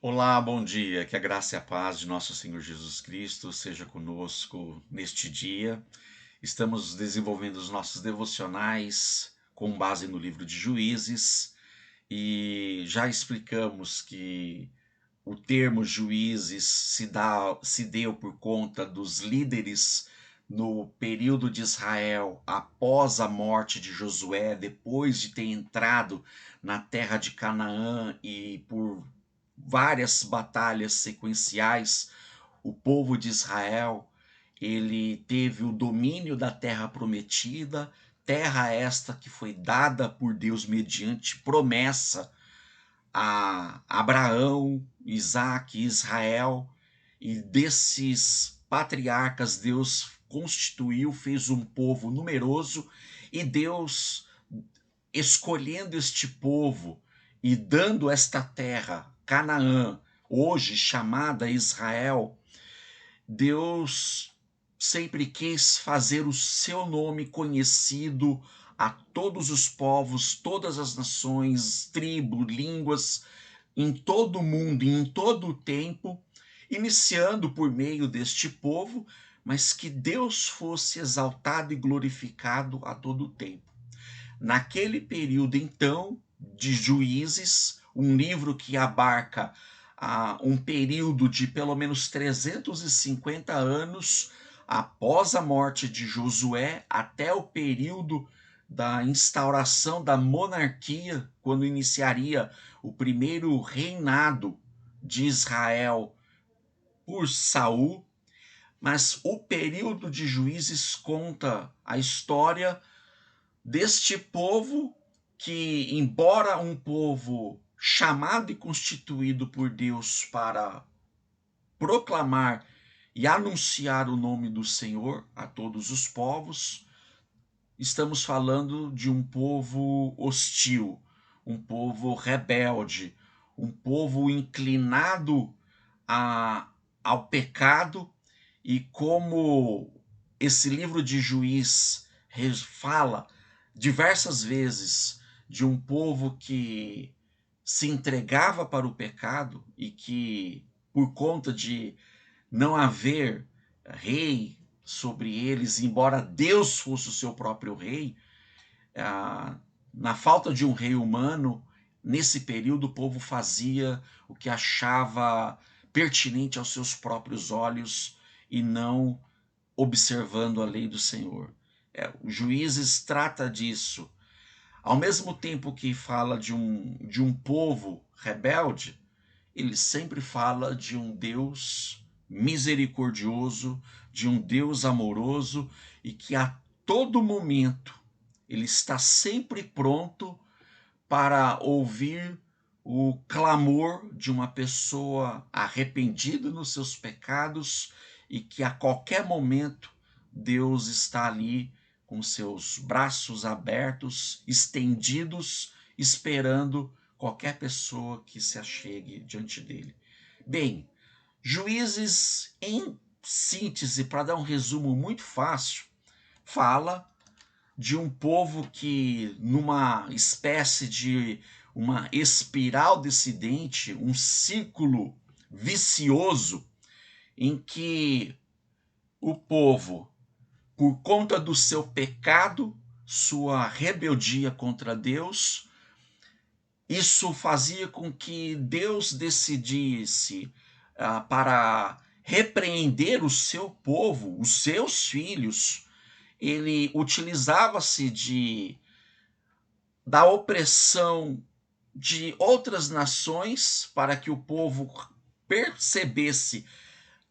Olá, bom dia. Que a graça e a paz de nosso Senhor Jesus Cristo seja conosco neste dia. Estamos desenvolvendo os nossos devocionais com base no livro de Juízes e já explicamos que o termo juízes se deu por conta dos líderes no período de Israel após a morte de Josué, depois de ter entrado na terra de Canaã e por várias batalhas sequenciais, o povo de Israel ele teve o domínio da terra prometida, terra esta que foi dada por Deus mediante promessa a Abraão, Isaac e Israel, e desses patriarcas Deus constituiu, fez um povo numeroso, e Deus, escolhendo este povo e dando esta terra, Canaã, hoje chamada Israel, Deus sempre quis fazer o seu nome conhecido a todos os povos, todas as nações, tribos, línguas, em todo o mundo e em todo o tempo, iniciando por meio deste povo, mas que Deus fosse exaltado e glorificado a todo o tempo. Naquele período, então, de Juízes, um livro que abarca um período de pelo menos 350 anos após a morte de Josué, até o período da instauração da monarquia, quando iniciaria o primeiro reinado de Israel por Saul. Mas o período de Juízes conta a história deste povo que, embora um povo chamado e constituído por Deus para proclamar e anunciar o nome do Senhor a todos os povos, estamos falando de um povo hostil, um povo rebelde, um povo inclinado ao pecado, e como esse livro de Juiz fala diversas vezes de um povo que se entregava para o pecado e que, por conta de não haver rei sobre eles, embora Deus fosse o seu próprio rei, na falta de um rei humano, nesse período o povo fazia o que achava pertinente aos seus próprios olhos e não observando a lei do Senhor. O Juízes trata disso. Ao mesmo tempo que fala de um povo rebelde, ele sempre fala de um Deus misericordioso, de um Deus amoroso e que a todo momento ele está sempre pronto para ouvir o clamor de uma pessoa arrependida nos seus pecados e que a qualquer momento Deus está ali com seus braços abertos, estendidos, esperando qualquer pessoa que se achegue diante dele. Bem, Juízes, em síntese, para dar um resumo muito fácil, fala de um povo que, numa espécie de uma espiral descendente, um círculo vicioso, em que o povo, por conta do seu pecado, sua rebeldia contra Deus, isso fazia com que Deus decidisse para repreender o seu povo, os seus filhos. Ele utilizava-se da opressão de outras nações para que o povo percebesse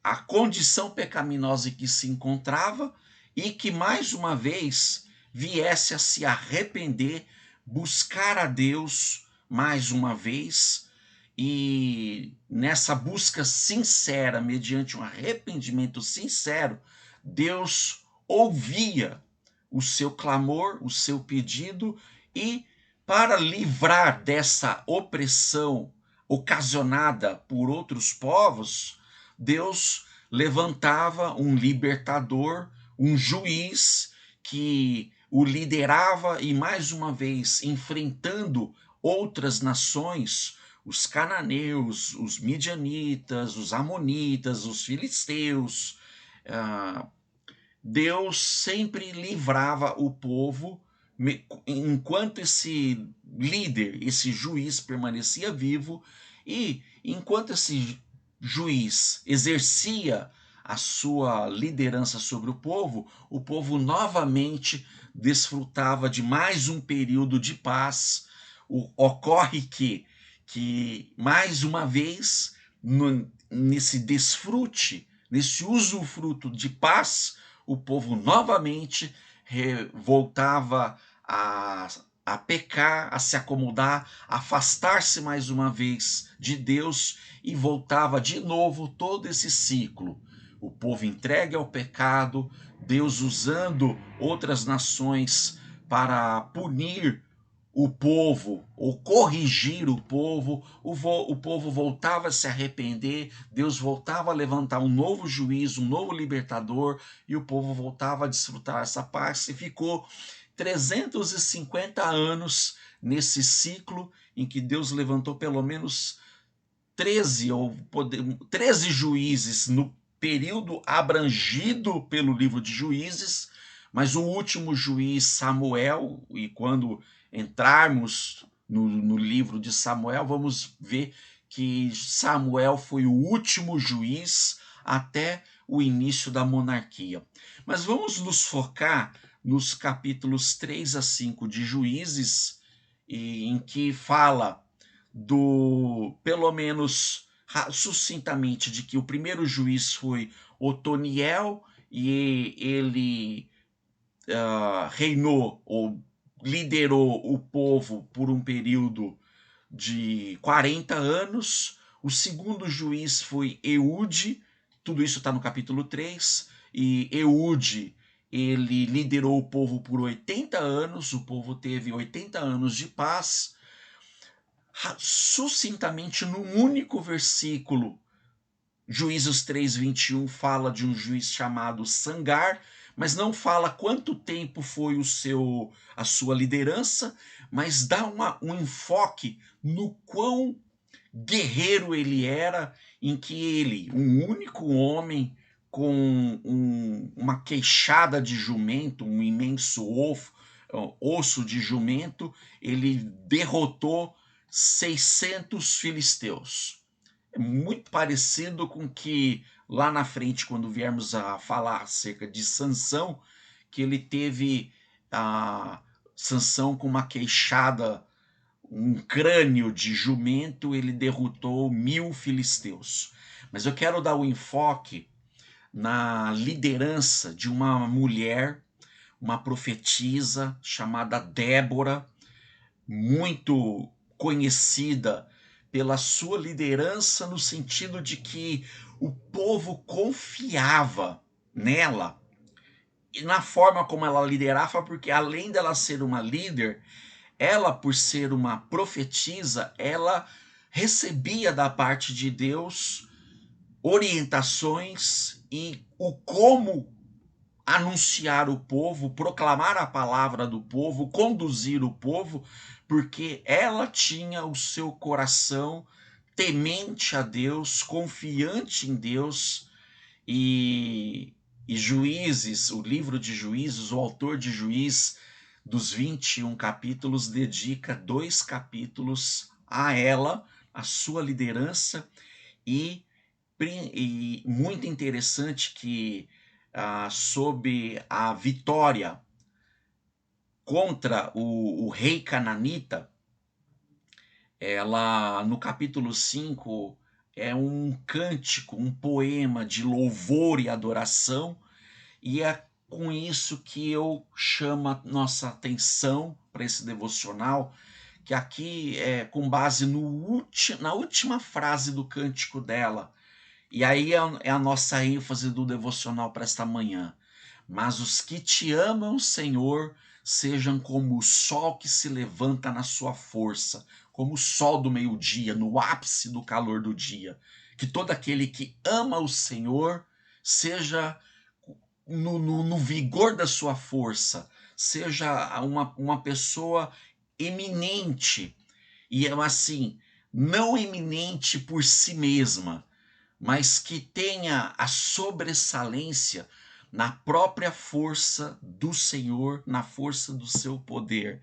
a condição pecaminosa em que se encontrava e que, mais uma vez, viesse a se arrepender, buscar a Deus mais uma vez, e nessa busca sincera, mediante um arrependimento sincero, Deus ouvia o seu clamor, o seu pedido, e para livrar dessa opressão ocasionada por outros povos, Deus levantava um libertador, um juiz que o liderava e, mais uma vez, enfrentando outras nações, os cananeus, os midianitas, os amonitas, os filisteus. Deus sempre livrava o povo enquanto esse líder, esse juiz permanecia vivo, e enquanto esse juiz exercia a sua liderança sobre o povo novamente desfrutava de mais um período de paz. Ocorre que mais uma vez, nesse desfrute, nesse usufruto de paz, o povo novamente voltava a pecar, a se acomodar, a afastar-se mais uma vez de Deus, e voltava de novo todo esse ciclo. O povo entregue ao pecado, Deus usando outras nações para punir o povo, ou corrigir o povo voltava a se arrepender, Deus voltava a levantar um novo juiz, um novo libertador, e o povo voltava a desfrutar essa paz, e ficou 350 anos nesse ciclo em que Deus levantou pelo menos 13 juízes no período abrangido pelo livro de Juízes, mas o último juiz, Samuel, e quando entrarmos no livro de Samuel, vamos ver que Samuel foi o último juiz até o início da monarquia. Mas vamos nos focar nos capítulos 3 a 5 de Juízes, em que fala pelo menos sucintamente, de que o primeiro juiz foi Otoniel, e ele reinou ou liderou o povo por um período de 40 anos. O segundo juiz foi Eude, tudo isso está no capítulo 3, e Eude, ele liderou o povo por 80 anos, o povo teve 80 anos de paz. Sucintamente, num único versículo, Juízes 3:21 fala de um juiz chamado Sangar, mas não fala quanto tempo foi a sua liderança, mas dá um enfoque no quão guerreiro ele era, em que ele, um único homem com uma queixada de jumento, um imenso osso de jumento, ele derrotou 600 filisteus. É muito parecido com que lá na frente, quando viermos a falar acerca de Sansão, que ele teve a Sansão com uma queixada, um crânio de jumento, ele derrotou 1000 filisteus. Mas eu quero dar o enfoque na liderança de uma mulher, uma profetisa chamada Débora, muito conhecida pela sua liderança, no sentido de que o povo confiava nela e na forma como ela liderava, porque além dela ser uma líder, ela, por ser uma profetisa, ela recebia da parte de Deus orientações e o como anunciar o povo, proclamar a palavra do povo, conduzir o povo, porque ela tinha o seu coração temente a Deus, confiante em Deus. E Juízes, o livro de Juízes, o autor de Juízes, dos 21 capítulos, dedica 2 capítulos a ela, a sua liderança, e muito interessante que sob a vitória contra o rei cananita, ela, no capítulo 5, é um cântico, um poema de louvor e adoração, e é com isso que eu chamo a nossa atenção para esse devocional, que aqui é com base na última frase do cântico dela. E aí é a nossa ênfase do devocional para esta manhã. Mas os que te amam, Senhor, sejam como o sol que se levanta na sua força, como o sol do meio-dia, no ápice do calor do dia. Que todo aquele que ama o Senhor seja no vigor da sua força, seja uma pessoa eminente. E assim, não eminente por si mesma, mas que tenha a sobressalência na própria força do Senhor, na força do seu poder.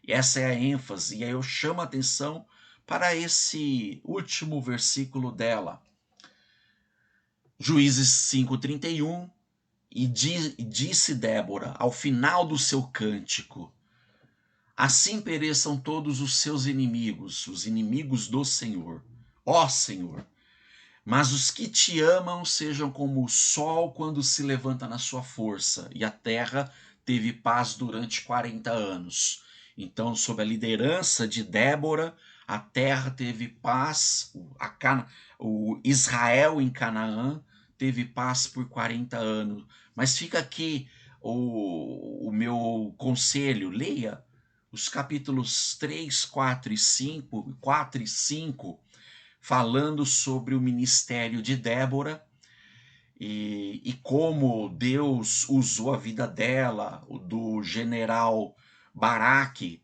E essa é a ênfase, e aí eu chamo a atenção para esse último versículo dela. Juízes 5:31, disse Débora, ao final do seu cântico: assim pereçam todos os seus inimigos, os inimigos do Senhor, ó Senhor. Mas os que te amam sejam como o sol quando se levanta na sua força. E a terra teve paz durante 40 anos. Então, sob a liderança de Débora, a terra teve paz, o Israel em Canaã teve paz por 40 anos. Mas fica aqui o meu conselho, leia os capítulos 3, 4 e 5, 4 e 5, falando sobre o ministério de Débora e como Deus usou a vida dela, do general Baraque,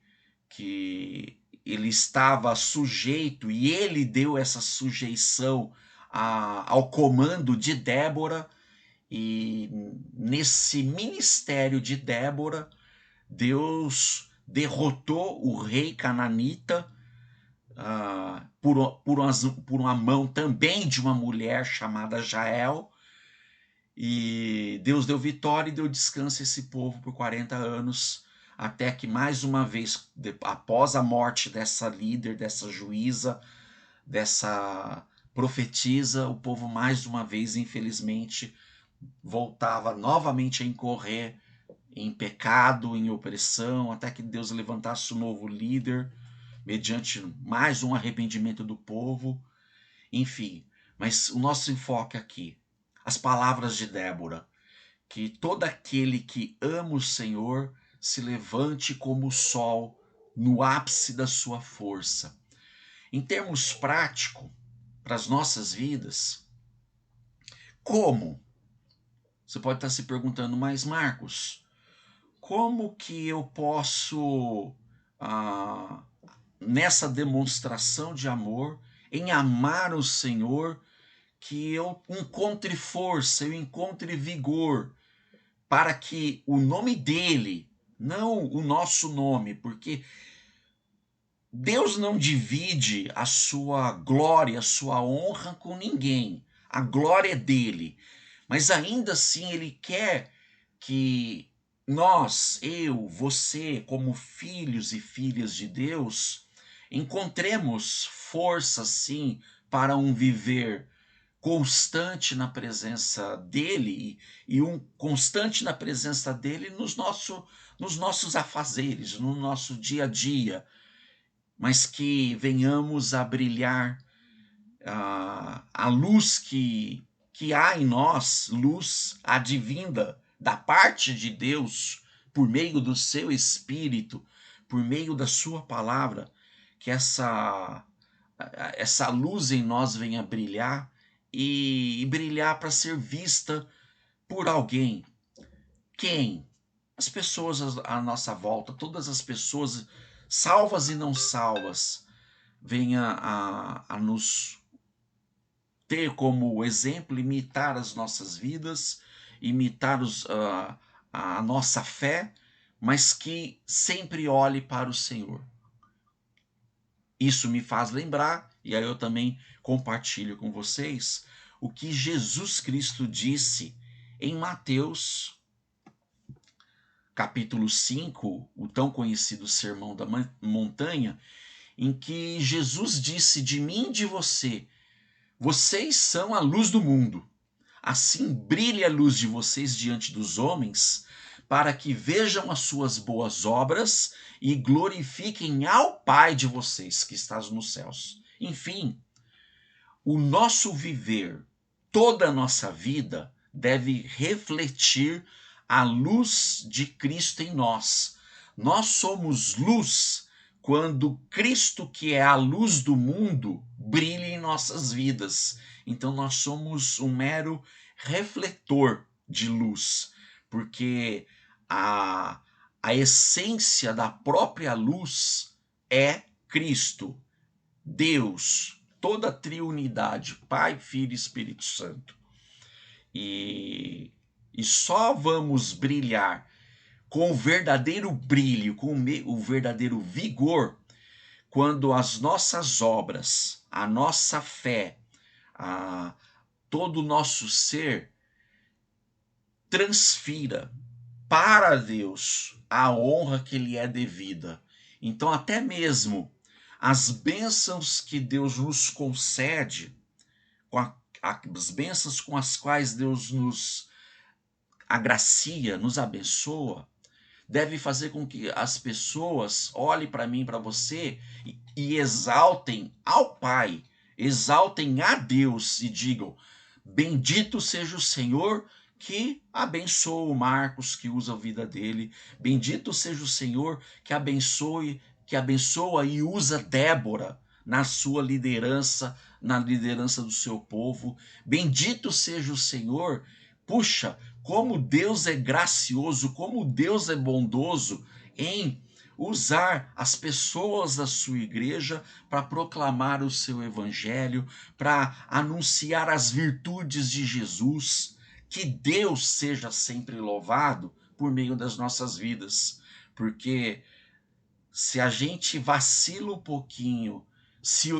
que ele estava sujeito e ele deu essa sujeição ao comando de Débora. E nesse ministério de Débora, Deus derrotou o rei cananita por uma mão também de uma mulher chamada Jael. E Deus deu vitória e deu descanso a esse povo por 40 anos, até que mais uma vez, após a morte dessa líder, dessa juíza, dessa profetisa, o povo mais uma vez, infelizmente, voltava novamente a incorrer em pecado, em opressão, até que Deus levantasse um novo líder, mediante mais um arrependimento do povo, enfim. Mas o nosso enfoque aqui, as palavras de Débora, que todo aquele que ama o Senhor se levante como o sol no ápice da sua força. Em termos práticos, para as nossas vidas, como? Você pode estar se perguntando, mas Marcos, como que eu posso nessa demonstração de amor, em amar o Senhor, que eu encontre força, eu encontre vigor, para que o nome dele, não o nosso nome, porque Deus não divide a sua glória, a sua honra com ninguém. A glória é dele. Mas ainda assim ele quer que nós, eu, você, como filhos e filhas de Deus, encontremos força, sim, para um viver constante na presença dele e um constante na presença dele nos nossos afazeres, no nosso dia a dia, mas que venhamos a brilhar a luz que há em nós, luz advinda da parte de Deus, por meio do seu Espírito, por meio da sua palavra, que essa luz em nós venha brilhar e brilhar para ser vista por alguém. Quem? As pessoas à nossa volta, todas as pessoas, salvas e não salvas, venha a nos ter como exemplo, imitar as nossas vidas, imitar a nossa fé, mas que sempre olhe para o Senhor. Isso me faz lembrar, e aí eu também compartilho com vocês, o que Jesus Cristo disse em Mateus, capítulo 5, o tão conhecido Sermão da Montanha, em que Jesus disse de mim e de você: vocês são a luz do mundo. Assim brilhe a luz de vocês diante dos homens, para que vejam as suas boas obras e glorifiquem ao Pai de vocês que está nos céus. Enfim, o nosso viver, toda a nossa vida, deve refletir a luz de Cristo em nós. Nós somos luz quando Cristo, que é a luz do mundo, brilha em nossas vidas. Então nós somos um mero refletor de luz, porque a essência da própria luz é Cristo. Deus, toda a triunidade, Pai, Filho e Espírito Santo. E só vamos brilhar com o verdadeiro brilho, com o verdadeiro vigor, quando as nossas obras, a nossa fé, todo o nosso ser transfira para Deus a honra que lhe é devida. Então, até mesmo as bênçãos que Deus nos concede, as bênçãos com as quais Deus nos agracia, nos abençoa, deve fazer com que as pessoas olhem para mim, para você e exaltem ao Pai, exaltem a Deus e digam: bendito seja o Senhor que abençoa o Marcos, que usa a vida dele. Bendito seja o Senhor que abençoa e usa Débora na sua liderança, na liderança do seu povo. Bendito seja o Senhor. Puxa, como Deus é gracioso, como Deus é bondoso em usar as pessoas da sua igreja para proclamar o seu evangelho, para anunciar as virtudes de Jesus. Que Deus seja sempre louvado por meio das nossas vidas, porque se a gente vacila um pouquinho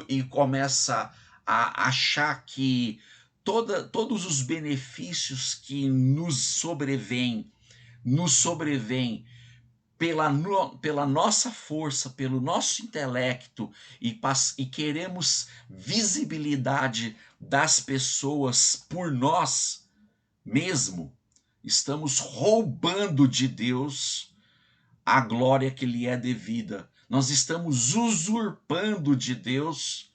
e começa a achar que todos os benefícios que nos sobrevêm pela nossa força, pelo nosso intelecto e queremos visibilidade das pessoas por nós mesmo, estamos roubando de Deus a glória que lhe é devida. Nós estamos usurpando de Deus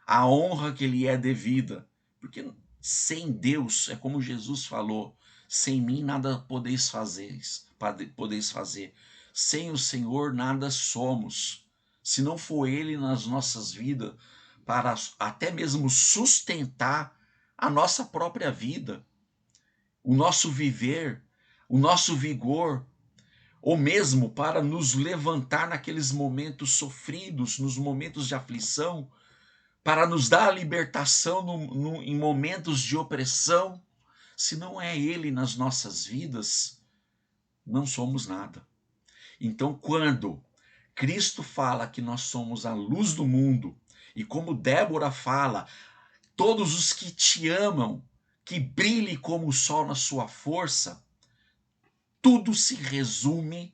a honra que lhe é devida. Porque sem Deus, é como Jesus falou, sem mim nada podeis fazer. Sem o Senhor nada somos. Se não for Ele nas nossas vidas, para até mesmo sustentar a nossa própria vida, o nosso viver, o nosso vigor, ou mesmo para nos levantar naqueles momentos sofridos, nos momentos de aflição, para nos dar a libertação em momentos de opressão. Se não é Ele nas nossas vidas, não somos nada. Então, quando Cristo fala que nós somos a luz do mundo, e como Débora fala, todos os que te amam, que brilhe como o sol na sua força, tudo se resume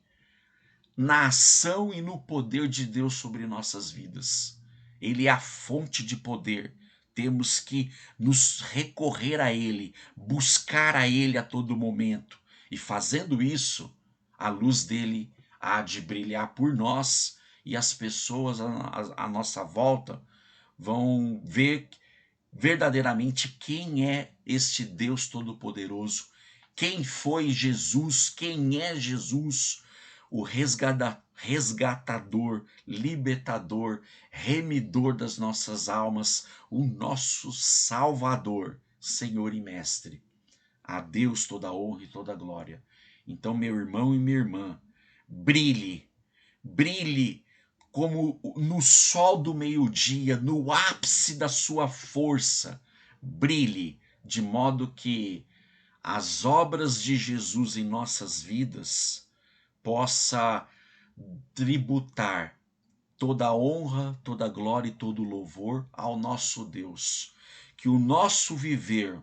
na ação e no poder de Deus sobre nossas vidas. Ele é a fonte de poder. Temos que nos recorrer a Ele, buscar a Ele a todo momento. E fazendo isso, a luz dele há de brilhar por nós e as pessoas à nossa volta vão ver verdadeiramente quem é este Deus Todo-Poderoso, quem foi Jesus, quem é Jesus, o resgatador, libertador, remidor das nossas almas, o nosso Salvador, Senhor e Mestre. A Deus toda a honra e toda a glória. Então, meu irmão e minha irmã, brilhe, brilhe como no sol do meio-dia, no ápice da sua força. Brilhe de modo que as obras de Jesus em nossas vidas possa tributar toda a honra, toda a glória e todo o louvor ao nosso Deus. Que o nosso viver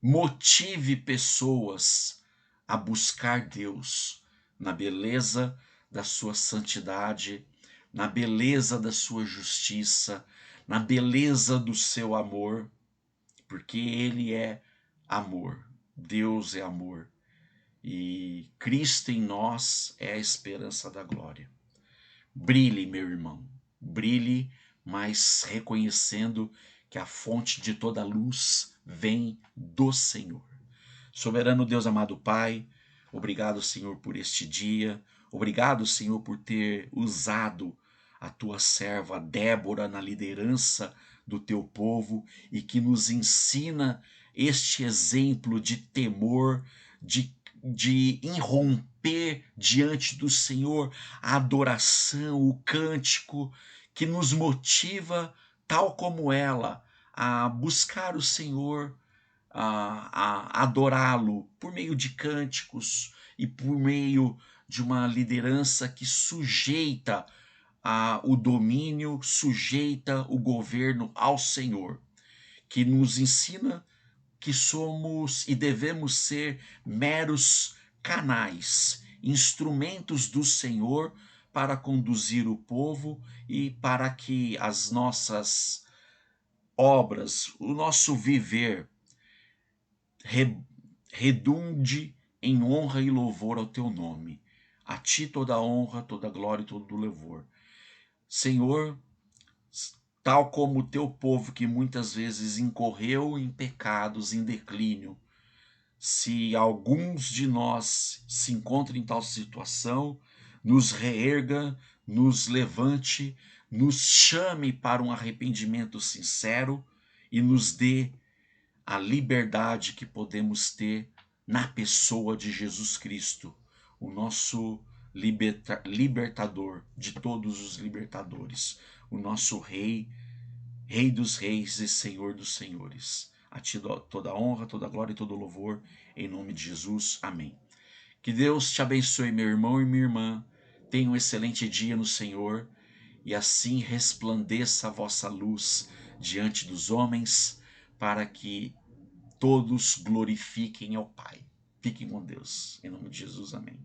motive pessoas a buscar Deus na beleza da sua santidade, na beleza da sua justiça, na beleza do seu amor, porque Ele é amor, Deus é amor. E Cristo em nós é a esperança da glória. Brilhe, meu irmão, brilhe, mas reconhecendo que a fonte de toda luz vem do Senhor. Soberano Deus, amado Pai, obrigado, Senhor, por este dia. Obrigado, Senhor, por ter usado a tua serva Débora na liderança do teu povo e que nos ensina este exemplo de temor, de irromper diante do Senhor, a adoração, o cântico, que nos motiva, tal como ela, a buscar o Senhor, a adorá-lo por meio de cânticos e por meio de uma liderança que sujeita o domínio, sujeita o governo ao Senhor, que nos ensina que somos e devemos ser meros canais, instrumentos do Senhor para conduzir o povo e para que as nossas obras, o nosso viver redunde em honra e louvor ao teu nome. A ti toda a honra, toda a glória e todo o louvor. Senhor, tal como o teu povo que muitas vezes incorreu em pecados, em declínio, se alguns de nós se encontram em tal situação, nos reerga, nos levante, nos chame para um arrependimento sincero e nos dê a liberdade que podemos ter na pessoa de Jesus Cristo, o nosso libertador de todos os libertadores, o nosso Rei, Rei dos reis e Senhor dos senhores. A ti toda a honra, toda a glória e todo o louvor, em nome de Jesus. Amém. Que Deus te abençoe, meu irmão e minha irmã. Tenha um excelente dia no Senhor e assim resplandeça a vossa luz diante dos homens, para que todos glorifiquem ao Pai. Fiquem com Deus. Em nome de Jesus, amém.